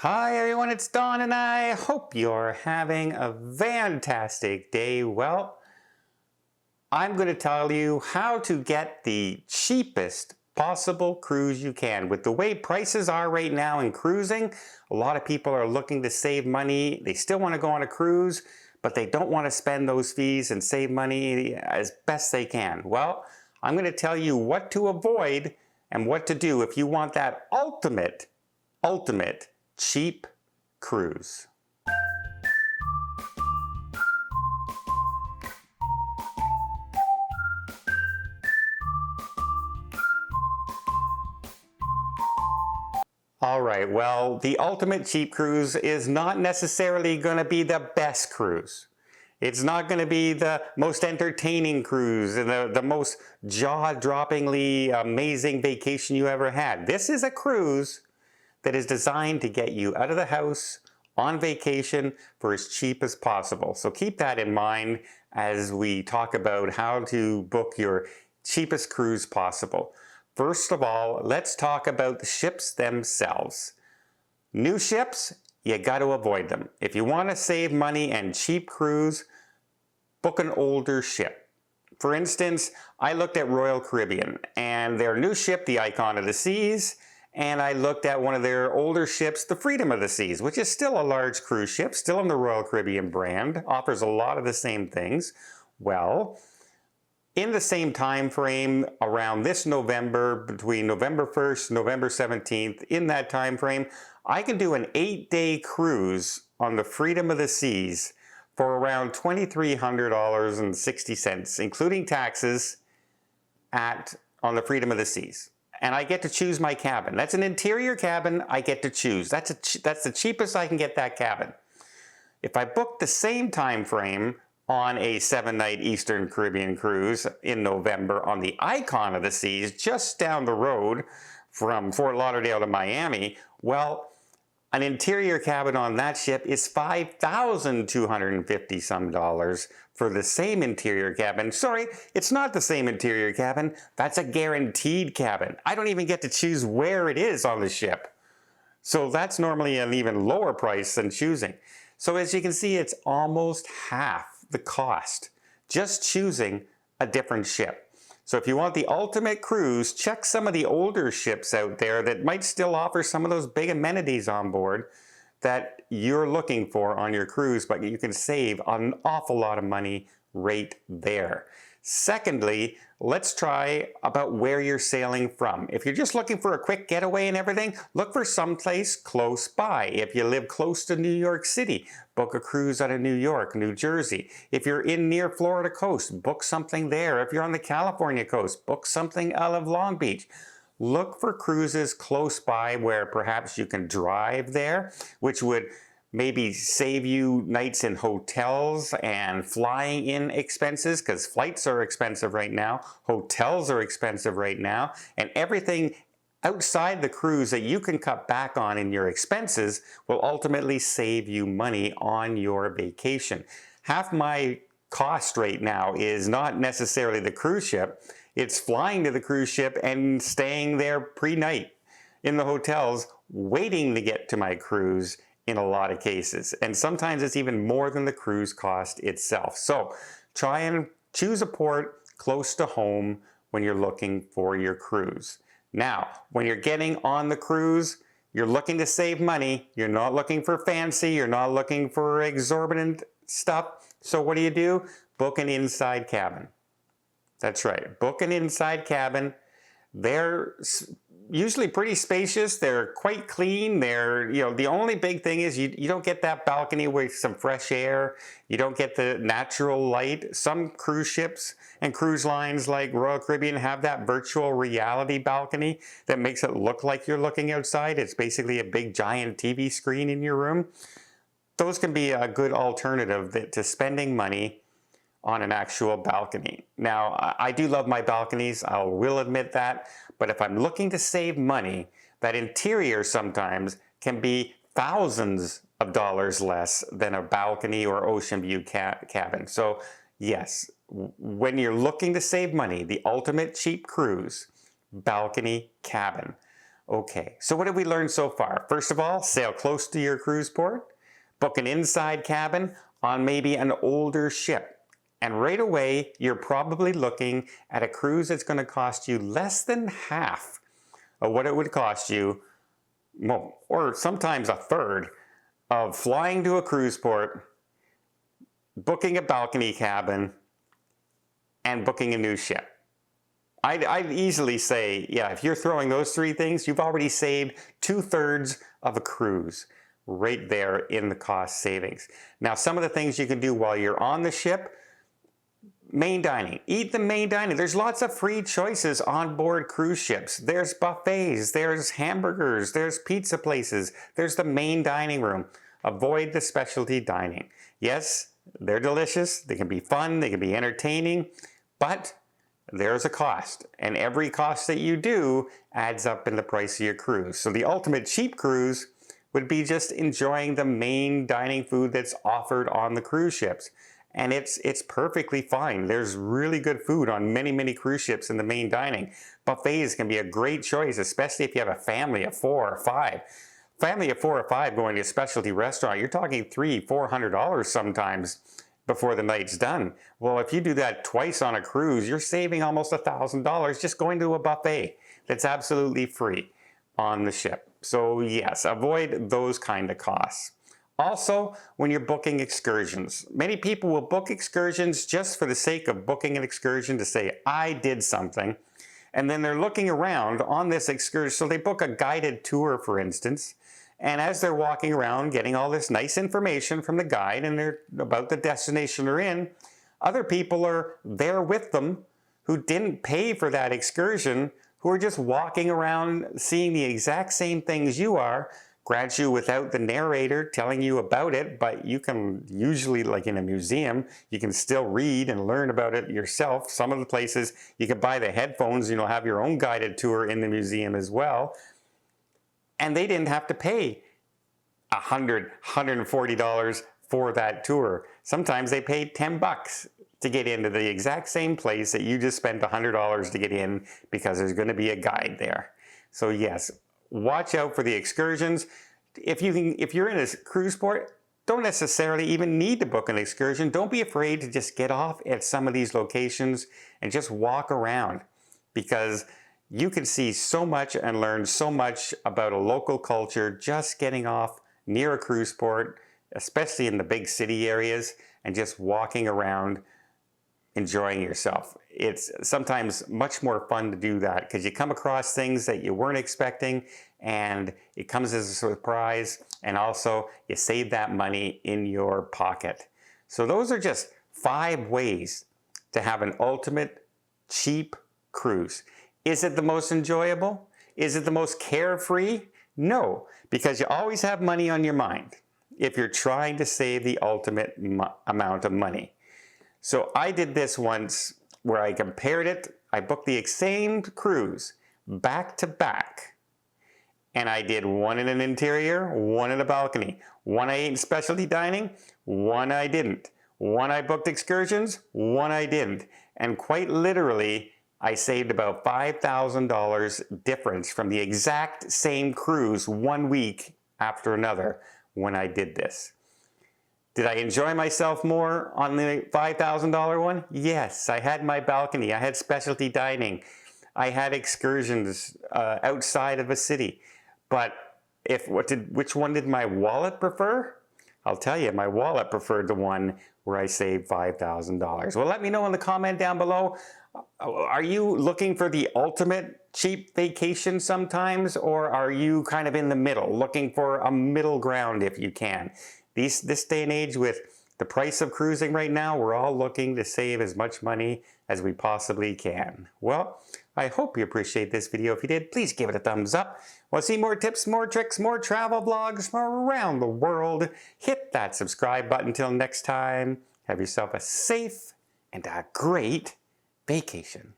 Hi everyone, it's Don and I hope you're having a fantastic day. Well, I'm going to tell you how to get the cheapest possible cruise you can. With the way prices are right now in cruising, a lot of people are looking to save money. They still want to go on a cruise, but they don't want to spend those fees and save money as best they can. Well, I'm going to tell you what to avoid and what to do if you want that ultimate cheap cruise. All right, well, the ultimate cheap cruise is not necessarily going to be the best cruise. It's not going to be the most entertaining cruise and the most jaw-droppingly amazing vacation you ever had. This is a cruise that is designed to get you out of the house on vacation for as cheap as possible. So keep that in mind as we talk about how to book your cheapest cruise possible. First of all, let's talk about the ships themselves. New ships, you got to avoid them. If you want to save money and cheap cruise, book an older ship. For instance, I looked at Royal Caribbean and their new ship, the Icon of the Seas, and I looked at one of their older ships, the Freedom of the Seas, which is still a large cruise ship, still in the Royal Caribbean brand, offers a lot of the same things. Well, in the same time frame around this November, between November 1st, November 17th, in that time frame, I can do an 8-day cruise on the Freedom of the Seas for around $2,300.60, including taxes on the Freedom of the Seas. And I get to choose my cabin. That's an interior cabin I get to choose. That's the cheapest I can get that cabin. If I book the same time frame on a 7-night Eastern Caribbean cruise in November on the Icon of the Seas, just down the road from Fort Lauderdale to Miami, well, an interior cabin on that ship is $5,250 some for the same interior cabin. Sorry, it's not the same interior cabin. That's a guaranteed cabin. I don't even get to choose where it is on the ship. So that's normally an even lower price than choosing. So as you can see, it's almost half the cost just choosing a different ship. So if you want the ultimate cruise, check some of the older ships out there that might still offer some of those big amenities on board that you're looking for on your cruise, but you can save an awful lot of money right there. Secondly, let's try about where you're sailing from. If you're just looking for a quick getaway and everything, look for someplace close by. If you live close to New York City, book a cruise out of New York, New Jersey. If you're in near Florida coast, book something there. If you're on the California coast, book something out of Long Beach. Look for cruises close by where perhaps you can drive there, which would maybe save you nights in hotels and flying in expenses, because flights are expensive right now, hotels are expensive right now, and everything outside the cruise that you can cut back on in your expenses will ultimately save you money on your vacation. Half my cost right now is not necessarily the cruise ship, it's flying to the cruise ship and staying there pre-night in the hotels, waiting to get to my cruise in a lot of cases. And sometimes it's even more than the cruise cost itself. So try and choose a port close to home when you're looking for your cruise. Now, when you're getting on the cruise, you're looking to save money. You're not looking for fancy. You're not looking for exorbitant stuff. So what do? Book an inside cabin. That's right. Book an inside cabin. They're usually pretty spacious. They're quite clean. They're, the only big thing is you don't get that balcony with some fresh air. You don't get the natural light. Some cruise ships and cruise lines like Royal Caribbean have that virtual reality balcony that makes it look like you're looking outside. It's basically a big giant TV screen in your room. Those can be a good alternative to spending money on an actual balcony. Now, I do love my balconies, I will admit that, but if I'm looking to save money, that interior sometimes can be thousands of dollars less than a balcony or ocean view cabin. So yes, when you're looking to save money, the ultimate cheap cruise, balcony cabin. Okay, so what did we learn so far? First of all, sail close to your cruise port, book an inside cabin on maybe an older ship, and right away you're probably looking at a cruise that's going to cost you less than half of what it would cost you, well, or sometimes a third, of flying to a cruise port, booking a balcony cabin, and booking a new ship. I'd easily say, yeah, if you're throwing those three things, you've already saved 2/3 of a cruise right there in the cost savings. Now, some of the things you can do while you're on the ship: main dining. Eat the main dining. There's lots of free choices on board cruise ships. There's buffets, there's hamburgers, there's pizza places, there's the main dining room. Avoid the specialty dining. Yes, they're delicious, they can be fun, they can be entertaining, but there's a cost, and every cost that you do adds up in the price of your cruise. So the ultimate cheap cruise would be just enjoying the main dining food that's offered on the cruise ships. And it's perfectly fine. There's really good food on many cruise ships in the main dining. Buffets can be a great choice, especially if you have a family of 4 or 5. Family of 4 or 5 going to a specialty restaurant, you're talking $300-400 sometimes before the night's done. Well, if you do that twice on a cruise, you're saving almost $1,000 just going to a buffet that's absolutely free on the ship. So yes, avoid those kind of costs. Also, when you're booking excursions, many people will book excursions just for the sake of booking an excursion to say, I did something. And then they're looking around on this excursion. So they book a guided tour, for instance. And as they're walking around, getting all this nice information from the guide and they're about the destination they're in, other people are there with them who didn't pay for that excursion, who are just walking around seeing the exact same things you are, grant you without the narrator telling you about it, but you can usually, like in a museum, you can still read and learn about it yourself. Some of the places you can buy the headphones, and you'll have your own guided tour in the museum as well. And they didn't have to pay $100, $140 for that tour. Sometimes they paid $10 to get into the exact same place that you just spent $100 to get in because there's going to be a guide there. So yes, watch out for the excursions. If you're in a cruise port, don't necessarily even need to book an excursion. Don't be afraid to just get off at some of these locations and just walk around, because you can see so much and learn so much about a local culture just getting off near a cruise port, especially in the big city areas, and just walking around enjoying yourself. It's sometimes much more fun to do that because you come across things that you weren't expecting, and it comes as a surprise, and also you save that money in your pocket. So those are just 5 ways to have an ultimate cheap cruise. Is it the most enjoyable? Is it the most carefree? No, because you always have money on your mind if you're trying to save the ultimate amount of money. So I did this once where I compared it. I booked the same cruise back to back, and I did one in an interior, one in a balcony. One I ate in specialty dining, one I didn't. One I booked excursions, one I didn't. And quite literally, I saved about $5,000 difference from the exact same cruise 1 week after another when I did this. Did I enjoy myself more on the $5,000 one? Yes, I had my balcony, I had specialty dining, I had excursions outside of a city. But which one did my wallet prefer? I'll tell you, my wallet preferred the one where I saved $5,000. Well, let me know in the comment down below. Are you looking for the ultimate cheap vacation sometimes, or are you kind of in the middle, looking for a middle ground if you can? This day and age, with the price of cruising right now, we're all looking to save as much money as we possibly can. Well, I hope you appreciate this video. If you did, please give it a thumbs up. Want to see more tips, more tricks, more travel vlogs from around the world? Hit that subscribe button. Until next time, have yourself a safe and a great vacation.